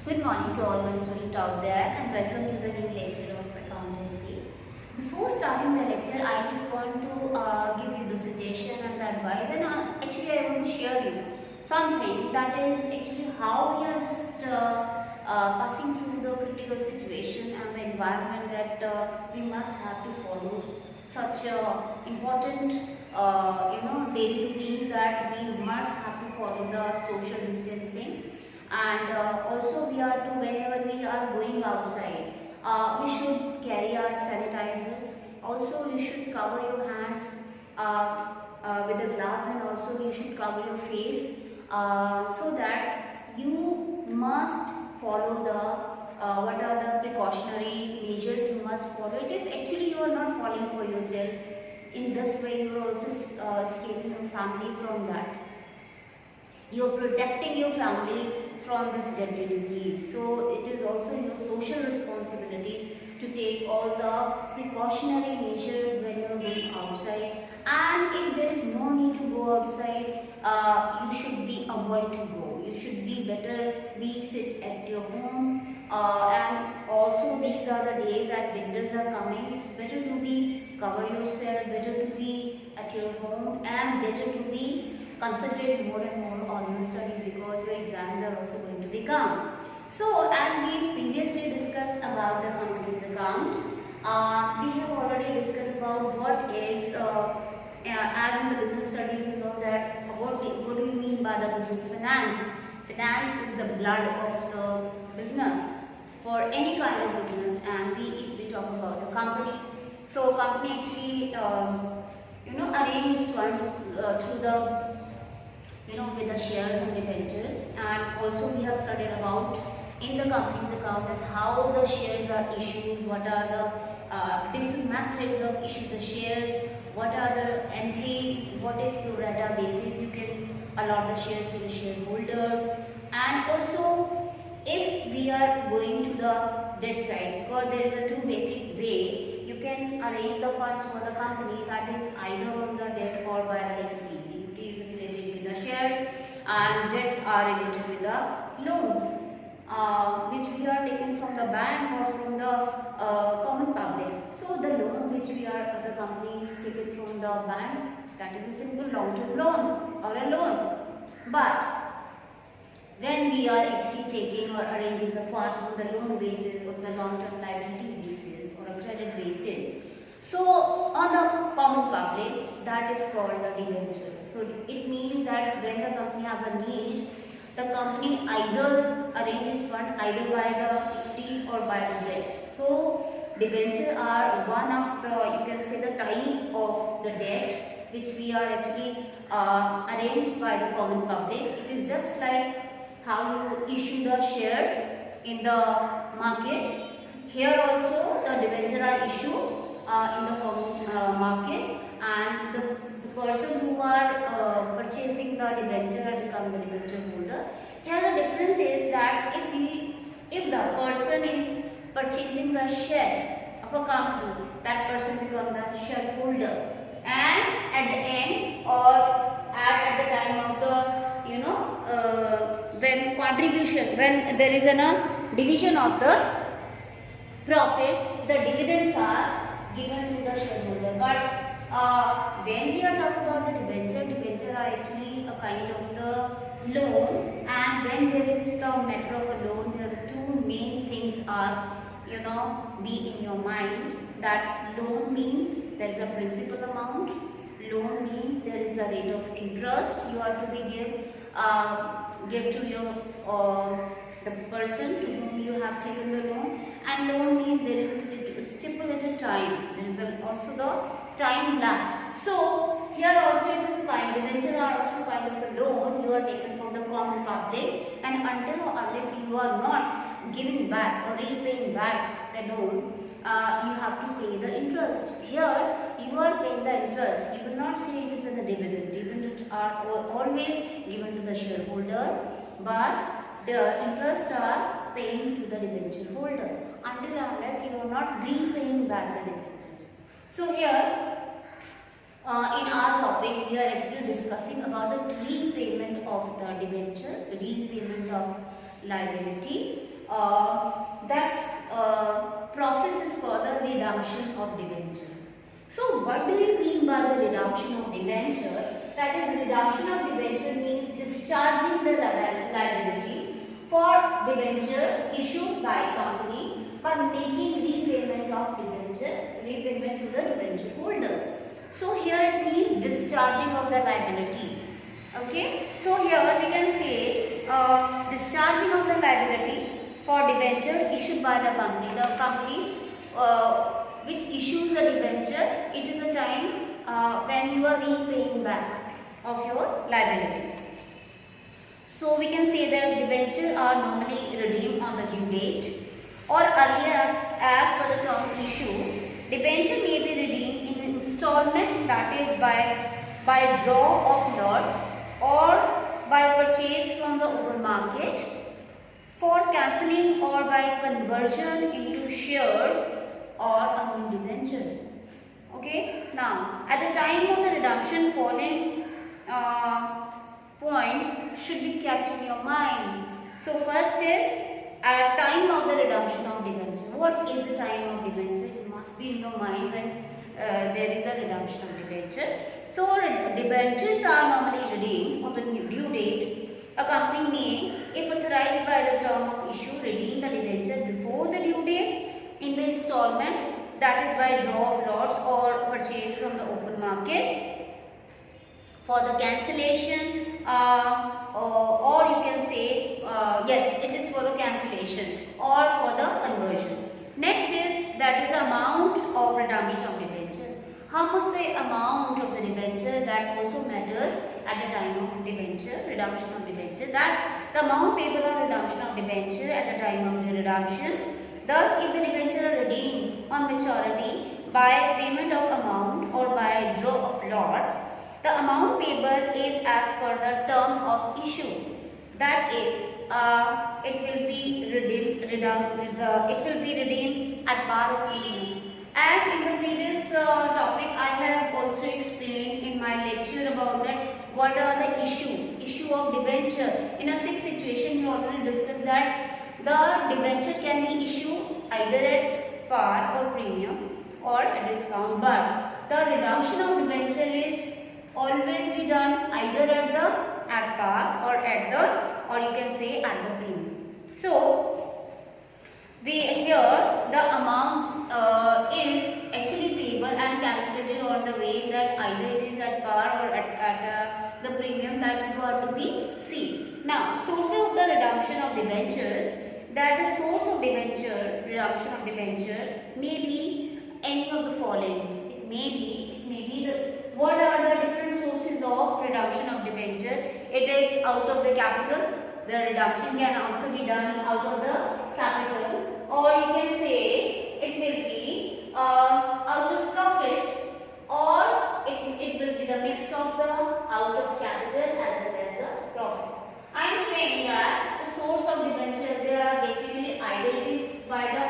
Good morning to all my students out there and welcome to the new lecture of accountancy. Before starting the lecture, I just want to give you the suggestion and the advice, and actually I want to share you something that is actually how we are just passing through the critical situation and the environment that we must have to follow such important daily routines that we must have to follow the social distancing, and also we are to, whenever we are going outside, we should carry our sanitizers. Also you should cover your hands with the gloves, and also you should cover your face, so that you must follow the what are the precautionary measures you must follow. It is actually you are not falling for yourself. In this way you are also escaping your family from that. You are protecting your family from this deadly disease. So it is also your social responsibility to take all the precautionary measures when you are going outside. And if there is no need to go outside, you should be avoid to go. You should be better be sit at your home. And also these are the days that winters are coming. It's better to be cover yourself, better to be at your home, and better to be concentrate more and more on your study, because your exams are also going to become. So as we previously discussed about the company's account, we have already discussed about what is, as in the business studies you know that what do you mean by the business finance. Finance is the blood of the business for any kind of business, and if we talk about the company, so company actually arranges funds through the with the shares and debentures. And also we have studied about in the company's account that how the shares are issued, what are the different methods of issue the shares, what are the entries, what is pro rata basis you can allot the shares to the shareholders. And also if we are going to the debt side, because there is a two basic way you can arrange the funds for the company, that is either on the debt or by the equities. Equity is related with the shares and debts are related with the loans, which we are taking from the bank or from the common public. So the loan which the company is taken from the bank, that is a simple long-term loan or a loan. But when we are actually taking or arranging the fund on the loan basis or the long-term liability basis or a credit basis, so on the common public, that is called the debentures. So it means that when the company has a need, the company either arranges fund either by the equities or by the debts. So debentures are one of the, you can say, the type of the debt which we are actually arranged by the common public. It is just like how you issue the shares in the market. Here also the debentures are issued in the common market, and the person who are purchasing the debenture has become the debenture holder. Here the difference is that if the person is purchasing the share of a company, that person becomes the shareholder, and at the end or at the time of the when there is a division of the profit, the dividends are given to the shareholder. But when we are talking about the debenture are actually a kind of the loan, and when there is the matter of a loan, the two main things are be in your mind, that loan means there is a principal amount, loan means there is a rate of interest you are to be give to your the person to whom you have taken the loan, and loan means there is a stipulated time, there is also the time lag. So here also it is a kind, debenture are also kind of a loan you are taken from the common public, and until or unless you are not giving back or repaying back the loan, you have to pay the interest. Here you are paying the interest, you will not say it is in a dividend. Dividends are always given to the shareholder, but the interest are paying to the debenture holder until unless you are not repaying back the debenture. So here in our topic we are actually discussing about the repayment of the debenture, repayment of liability. that process is called the redemption of debenture. So what do you mean by the redemption of debenture? That is, redemption of debenture means discharging the liability for debenture issued by company by making repayment of debenture, repayment to the debenture holder. So here it means discharging of the liability. Okay, so here we can say discharging of the liability for debenture issued by the company. The company which issues the debenture, it is a time when you are repaying back of your liability. So we can say that debentures are normally redeemed on the due date or earlier as per the term issue. Debenture may be redeemed in installment, that is by draw of lots or by purchase from the open market, for cancelling or by conversion into shares or among debentures. Okay, now at the time of the redemption, following points should be kept in your mind. So first is at time of the redemption of debenture. What is the time of debenture? It must be in your mind when there is a redemption of debenture. So debentures are normally redeemed on the due date. A company may, if authorized by the term of issue, redeem the debenture before the due date in the installment, that is by draw of lots or purchase from the open market, for the cancellation or you can say yes, it is for the cancellation or for the conversion. Next is that is the amount of redemption of debenture. How much the amount of the debenture, that also matters at the time of debenture, redemption of debenture, that the amount payable on redemption of debenture at the time of the redemption. Thus, if the debenture are redeemed on maturity by payment of amount or by draw of lots, the amount payable is as per the term of issue. That is, it will be redeemed at par or premium. As in the previous topic, I have also explained in my lecture about that what are the issue of debenture. In a sixth situation, we already discussed that the debenture can be issued either at par or premium or a discount, but the redemption of debenture is always be done either at par or you can say at the premium. So here the amount is actually payable and calculated on the way that either it is at par or at the premium that you are to be seen. Now, sources of the redemption of debentures, that the source of redemption of debenture may be any of the following. It may be what are the different sources of redemption of debenture? It is out of the capital. The redemption can also be done out of the capital, or you can say it will be out of profit, or it will be the mix of the out of capital as well as the profit. I am saying that the source of debenture, there are basically either it is by the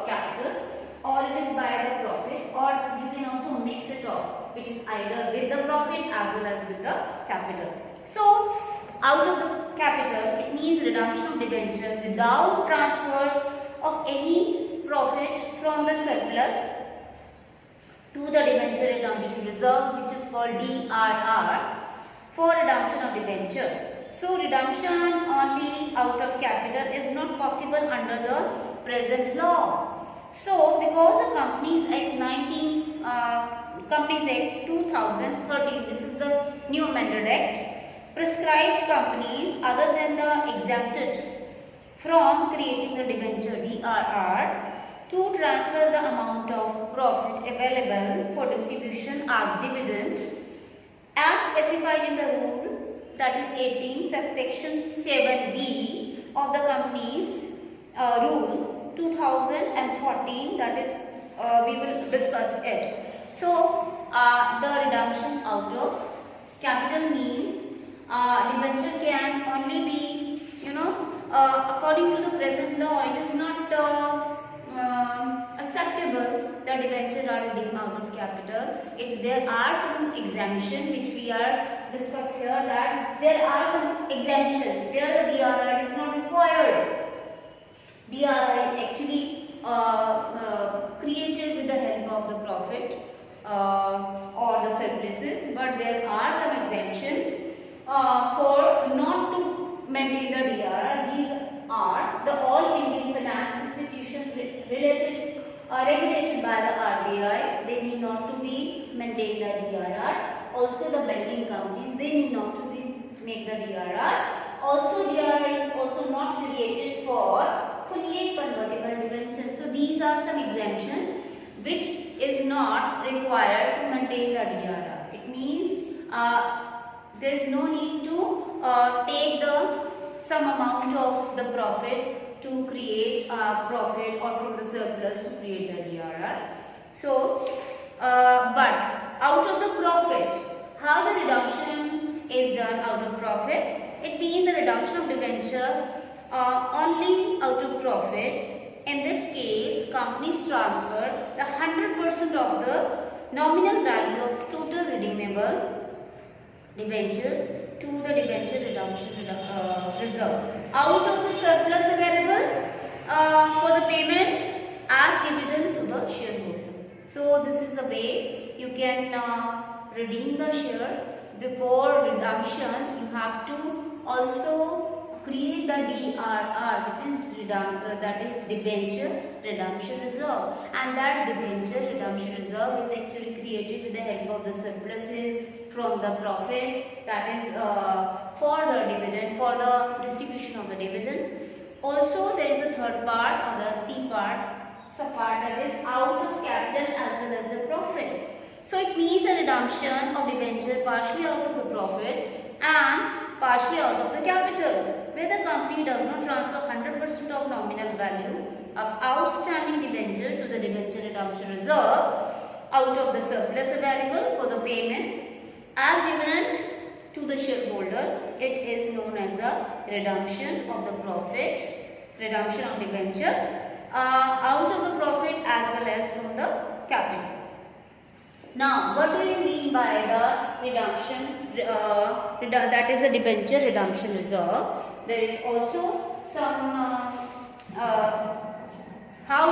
capital or it is by the profit, or you can also mix it off, which is either with the profit as well as with the capital. So out of the capital, it means redemption of debenture without transfer of any profit from the surplus to the debenture redemption reserve, which is called DRR, for redemption of debenture. So redemption only out of capital is not possible under the present law. So because the Companies Act 2013, this is the new amended act, prescribed companies other than the exempted from creating the debenture DRR to transfer the amount of profit available for distribution as dividend as specified in the rule, that is 18 subsection 7b of the Companies Rule 2014, that is we will discuss it. So the redemption out of capital means debenture can only be, according to the present law, it is not acceptable that debentures are redeemed out of capital. There are some exemption which we are discussed here, that there are some exemption where the DRR is not required. DRR is actually created with the help of the profit or the surpluses, but there are some exemptions for not to maintain the DRR. These are the all Indian finance institutions regulated by the RBI. They need not to be maintain the DRR. Also the banking companies, they need not to be make the DRR. Also DRR is also not created for fully convertible debentures. So these are some exemptions which is not required to maintain the DRR. It means there is no need to take the some amount of the profit to create profit or from the surplus to create the DRR. So, but out of the profit, how the reduction is done out of profit? It means the reduction of debenture only out of profit. In this case, companies transfer the 100% of the nominal value of total redeemable debentures to the debenture redemption reserve out of the surplus available for the payment as dividend to the shareholder. So this is the way you can redeem the share. Before redemption, you have to also create the DRR, which is that is debenture redemption reserve, and that debenture redemption reserve is actually created with the help of the surpluses from the profit, that is for the dividend, for the distribution of the dividend. Also there is a third part or the C part, sub-part, that is out of capital as well as the profit. So it means the redemption of debenture partially out of the profit and partially out of the capital, where the company does not transfer 100% of nominal value of outstanding debenture to the debenture redemption reserve out of the surplus available for the payment as dividend to the shareholder. It is known as the redemption of the profit, redemption of debenture out of the profit as well as from the capital. Now, what do you mean by the redemption? That is the debenture redemption reserve. There is also some how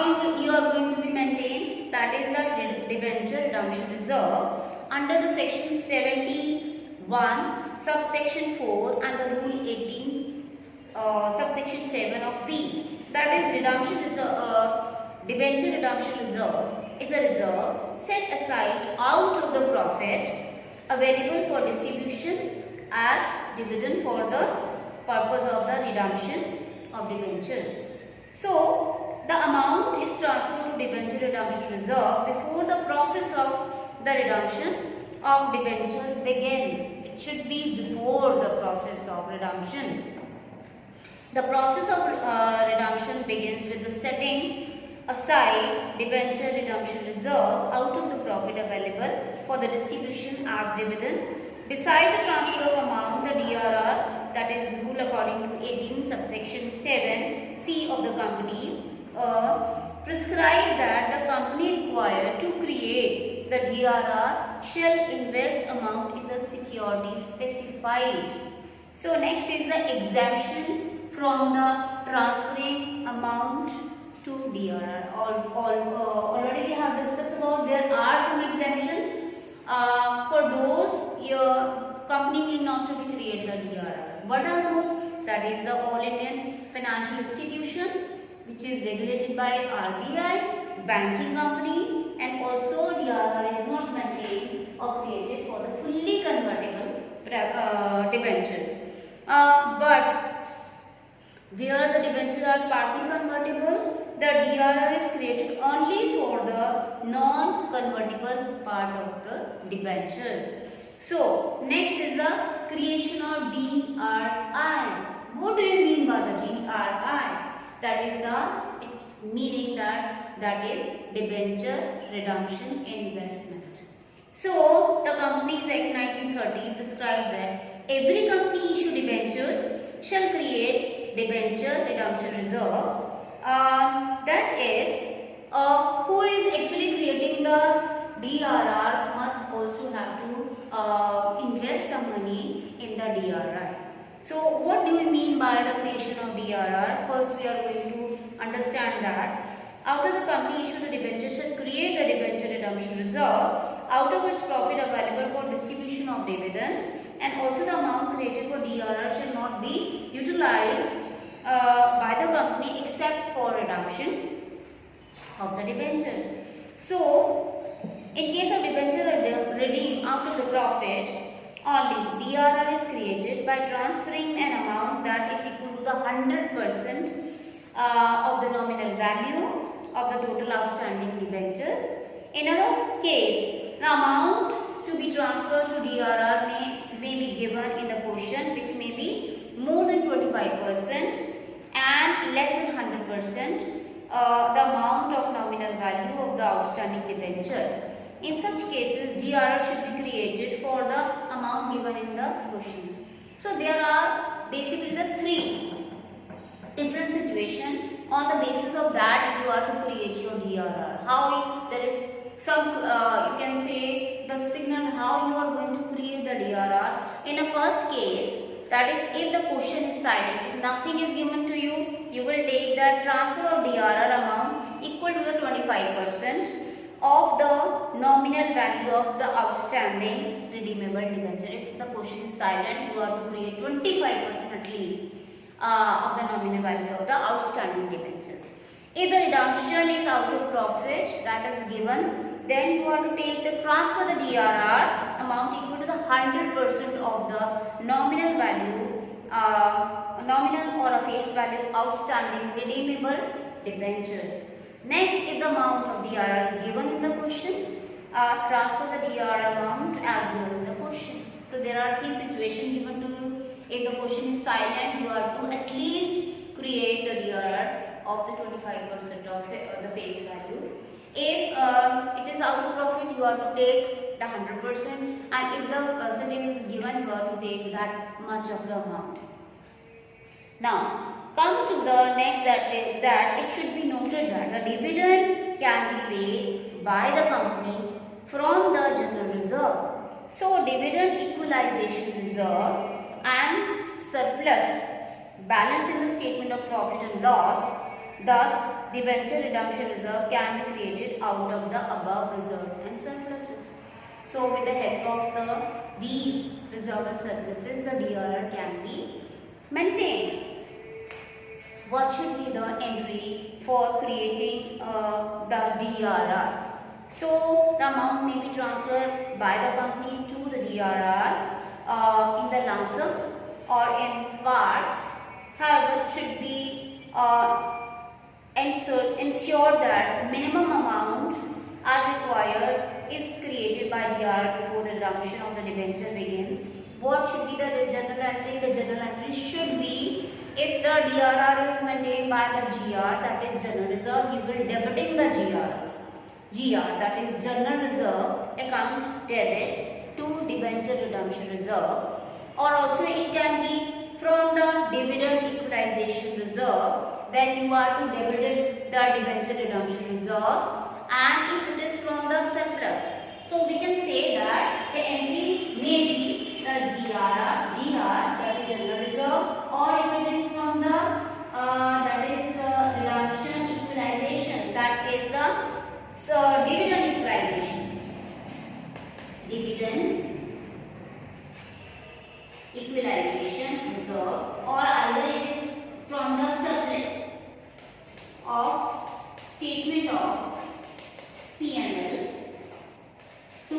you are going to be maintained. That is the debenture redemption reserve under the section 71 subsection 4 and the rule 18 subsection 7 of B. That is redemption reserve, debenture redemption reserve is a reserve set aside out of the profit available for distribution as dividend for the purpose of the redemption of debentures. So the amount is transferred to debenture redemption reserve before the process of the redemption of debenture begins. It should be before the process of redemption. The process of redemption begins with the setting aside debenture redemption reserve out of the profit available for the distribution as dividend. Beside the transfer of amount, the DRR, that is rule according to 18 subsection 7 C of the companies, prescribe that the company required to create the DRR shall invest amount in the security specified. So next is the exemption from the transferring amount to DRR. Already we have discussed about there are some exemptions. For those, your company need not to be create the DRR. What are those? That is the All Indian Financial Institution, which is regulated by RBI, banking company, and also DRR is not maintained or created for the fully convertible debentures. But where the debentures are partly convertible, the DRR is created only for the non-convertible part of the debentures. So next is the creation of DRI. What do you mean by the DRI? That is its meaning that is debenture redemption investment. So the Companies Act 1930 prescribed that every company issue debentures shall create debenture redemption reserve. That is, who is actually creating the DRR must also have to invest some money in the DRI. So what do we mean by the creation of DRR? First we are going to understand that after the company issued the debenture shall create the debenture redemption reserve out of its profit available for distribution of dividend, and also the amount created for DRR shall not be utilized by the company except for redemption of the debentures. So in case of debenture redeemed out of the profit, only DRR is created by transferring an amount that is equal to the 100% of the nominal value of the total outstanding debentures. In other case, the amount to be transferred to DRR may be given in the question, which may be more than 25% and less than 100% the amount of nominal value of the outstanding debenture. In such cases, DRR should be created for the amount given in the questions. So there are basically the three different situations. On the basis of that, you are to create your DRR. How there is some you can say the signal how you are going to create the DRR. In a first case, that is if the question is silent, if nothing is given to you, you will take the transfer of DRR amount equal to the 25% of the nominal value of the outstanding redeemable debenture. If the question is silent, you have to create 25% at least of the nominal value of the outstanding debentures. If the redemption is out of profit that is given, then you have to take the transfer the DRR amount equal to the 100% of the nominal value, nominal or a face value outstanding redeemable debentures. Next, if the amount of DRR is given in the question, transfer the DRR amount as given in the question. So there are three situations given to you. If the question is silent, you have to at least create the DRR of the 25% of the face value. If it is out of profit, you have to take the 100%, and if the percentage is given, you have to take that much of the amount. Now, come to the next that it should be noted that the dividend can be paid by the company from the general reserve. So, dividend equalization reserve and surplus balance in the statement of profit and loss. Thus, debenture redemption reserve can be created out of the above reserve and surpluses. So, with the help of these reserve and surpluses, the DRR can be maintained. What should be the entry for creating the DRR? So, the amount may be transferred by the company to the DRR in the lump sum or in parts. However, it should be ensure that minimum amount as required is created by DRR before the redemption of the debenture begins. What should be the general entry? The general entry should be, if the DRR is maintained by the GR, that is general reserve, you will debiting the GR, that is general reserve account debit to debenture redemption reserve, or also it can be from the dividend equalization reserve. Then you are to debit the debenture redemption reserve, and if it is from the surplus, so we can say that the entry may be the GR, that is general reserve, or if it is from the that is redemption equalization, that is the dividend equalization reserve, or either it is from the surplus of statement of P&L to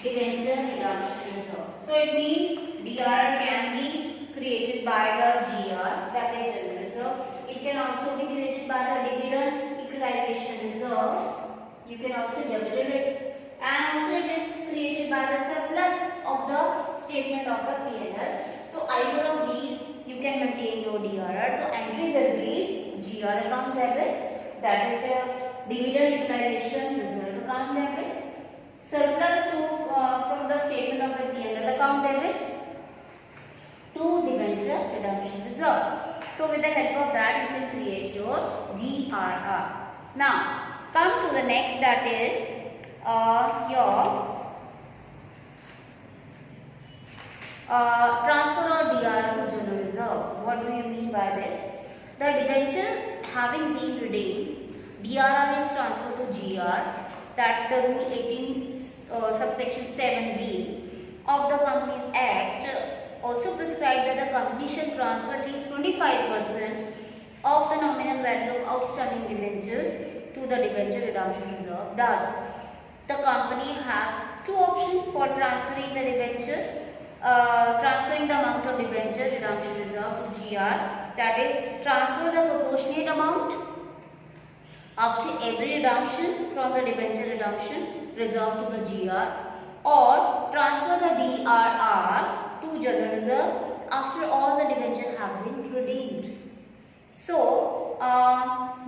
debenture redemption reserve. So it means DRR can be created by the GR, that is general reserve. It can also be created by the dividend equalization reserve. You can also debit it, and also it is created by the surplus of the statement of the P&L. So either of these you can maintain your DRR. So entry will be GR account debit, that is a dividend equalization reserve account debit, surplus from the statement of the P&L account debit to debenture redemption reserve. So with the help of that you can create your DRR. Now come to the next, that is your transfer or DRR to general reserve. What do you mean by this? The debenture having been redeemed, DRR is transferred to GR, that the Rule 18 subsection 7B of the Companies Act also prescribed that the company shall transfer at least 25% of the nominal value of outstanding debentures to the debenture redemption reserve. Thus, the company have two options for transferring the debenture, transferring the amount of debenture redemption reserve to GR, that is, transfer the proportionate amount after every redemption from the debenture redemption reserve to the GR, or transfer the DRR to general reserve after all the debentures have been redeemed. So,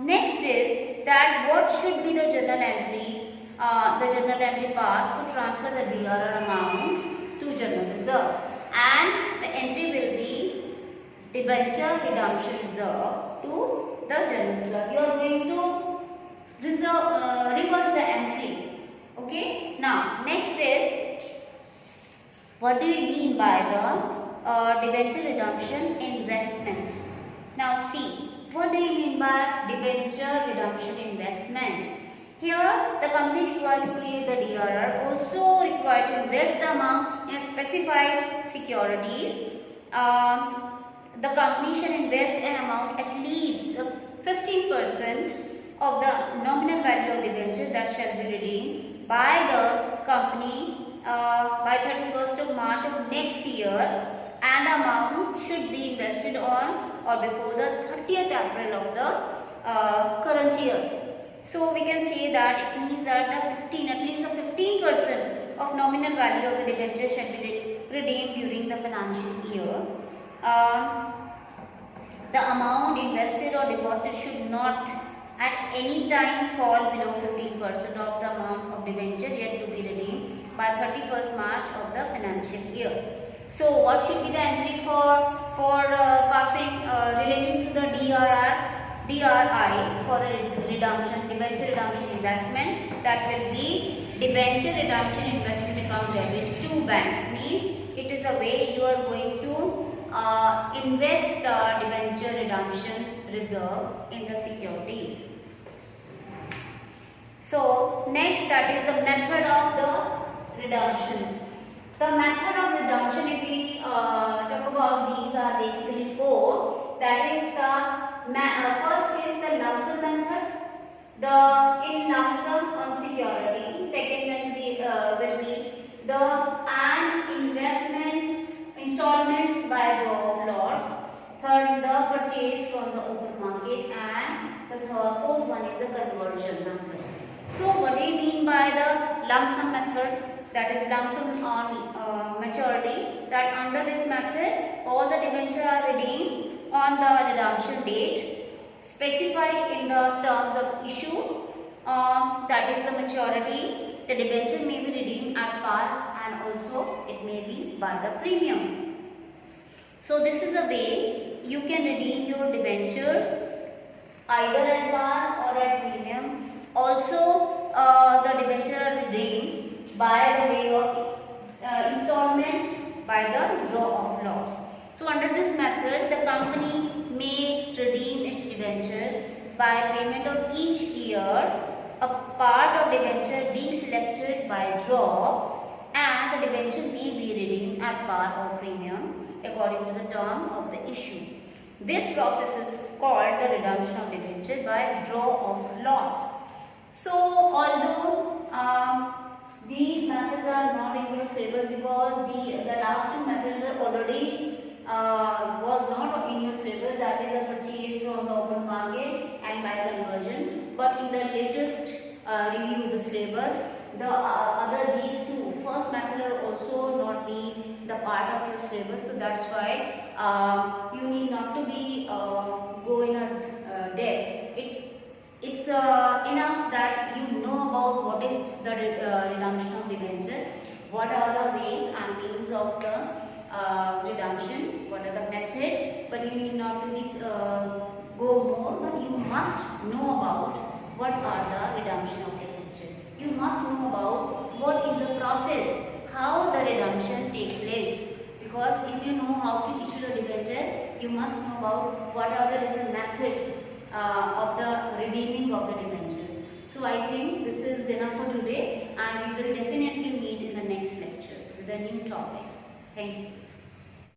next is that what should be the journal entry, pass to transfer the DRR amount to general reserve, and the entry will be debenture redemption reserve to the general reserve. You are going to reverse the entry. Okay. Now, next is, what do you mean by the debenture redemption investment? Now see, what do you mean by debenture redemption investment? Here, the company required to create the DRR also required to invest the amount in specified securities. The company shall invest an amount at least 15% of the nominal value of debenture that shall be redeemed by the company by 31st of March of next year, and the amount should be invested on or before the 30th April of the current year. So we can say that it means that at least the 15% of nominal value of the debenture shall be redeemed during the financial year. The amount invested or deposited should not at any time fall below 15% of the amount of debenture yet to be redeemed by 31st March of the financial year. So what should be the entry for passing relating to the DRI for the redemption, debenture redemption investment? That will be debenture redemption investment account debit to bank. Means it is a way you are going to invest the debenture redemption reserve in the securities. So next, that is the method of the redemptions. The method of redemption, if we talk about, these are basically four. That is the first is the lump sum method, the in lump sum on security. Second will be the investments installments by draw of lots. Third, the purchase from the open market, and the fourth one is the conversion method. So what do you mean by the lump sum method? That is lump sum on maturity. That under this method, all the debentures are redeemed on the redemption date specified in the terms of issue. That is the maturity. The debenture may be redeemed at par, and also it may be by the premium. So this is a way you can redeem your debentures either at par or at premium. Also, the debentures are redeemed by the way of installment by the draw of lots. So under this method, the company may redeem its debenture by payment of each year, a part of debenture being selected by draw, and the debenture may be redeemed at par or premium according to the term of the issue. This process is called the redemption of debenture by draw of lots. So although these methods are not in your syllabus because the last two methods are already was not in your syllabus, that is the purchase from the open market and by conversion. But in the latest review of the syllabus, these two first method are also not be the part of your syllabus. So that's why you need not to be go in a depth. It's enough that you know about what is the redemption of debenture, what are the ways and means of the redemption, what are the methods, but you need not to be go more, but you must know about what are the redemption of debenture. You must know about what is the process, how the redemption takes place, because if you know how to issue the debenture, you must know about what are the different methods of the redeeming of the debenture. So I think this is enough for today, and we will definitely meet in the next lecture with a new topic. Thank you.